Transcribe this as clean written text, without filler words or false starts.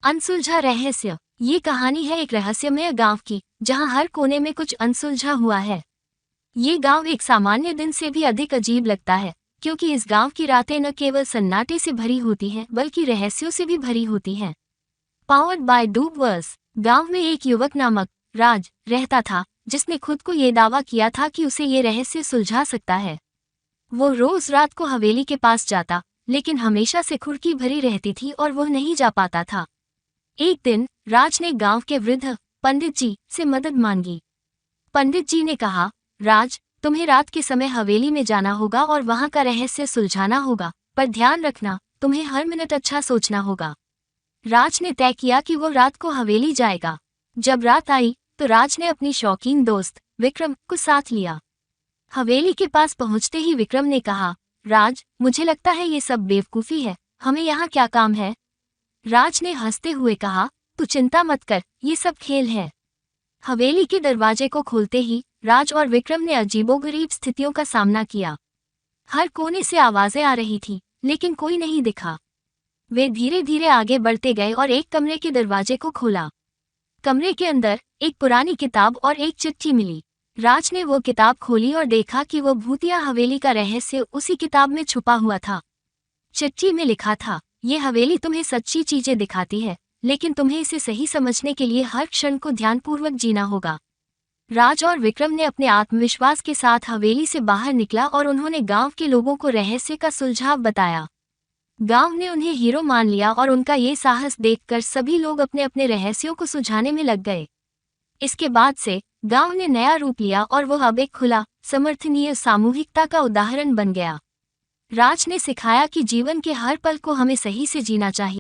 अनसुलझा रहस्य। ये कहानी है एक रहस्यमय गांव की, जहां हर कोने में कुछ अनसुलझा हुआ है। ये गांव एक सामान्य दिन से भी अधिक अजीब लगता है, क्योंकि इस गांव की रातें न केवल सन्नाटे से भरी होती हैं, बल्कि रहस्यों से भी भरी होती हैं। पावर्ड बाय डूबवर्स। गांव में एक युवक नामक राज रहता था, जिसने खुद को ये दावा किया था कि उसे ये रहस्य सुलझा सकता है। वो रोज रात को हवेली के पास जाता, लेकिन हमेशा से खुरकी भरी रहती थी और वह नहीं जा पाता था। एक दिन राज ने गांव के वृद्ध पंडित जी से मदद मांगी। पंडित जी ने कहा, राज, तुम्हें रात के समय हवेली में जाना होगा और वहां का रहस्य सुलझाना होगा, पर ध्यान रखना, तुम्हें हर मिनट अच्छा सोचना होगा। राज ने तय किया कि वो रात को हवेली जाएगा। जब रात आई तो राज ने अपनी शौकीन दोस्त विक्रम को साथ लिया। हवेली के पास पहुंचते ही विक्रम ने कहा, राज, मुझे लगता है ये सब बेवकूफ़ी है, हमें यहाँ क्या काम है। राज ने हंसते हुए कहा, तू चिंता मत कर, ये सब खेल है। हवेली के दरवाजे को खोलते ही राज और विक्रम ने अजीबोगरीब स्थितियों का सामना किया। हर कोने से आवाजें आ रही थी, लेकिन कोई नहीं दिखा। वे धीरे धीरे आगे बढ़ते गए और एक कमरे के दरवाजे को खोला। कमरे के अंदर एक पुरानी किताब और एक चिट्ठी मिली। राज ने वो किताब खोली और देखा कि वो भूतिया हवेली का रहस्य उसी किताब में छुपा हुआ था। चिट्ठी में लिखा था, ये हवेली तुम्हें सच्ची चीजें दिखाती है, लेकिन तुम्हें इसे सही समझने के लिए हर क्षण को ध्यानपूर्वक जीना होगा। राज और विक्रम ने अपने आत्मविश्वास के साथ हवेली से बाहर निकला और उन्होंने गांव के लोगों को रहस्य का सुलझाव बताया। गांव ने उन्हें हीरो मान लिया और उनका ये साहस देखकर सभी लोग अपने अपने रहस्यों को सुलझाने में लग गए। इसके बाद से गांव ने नया रूप लिया और वह अब एक खुला, समर्थनीय सामूहिकता का उदाहरण बन गया। राज ने सिखाया कि जीवन के हर पल को हमें सही से जीना चाहिए।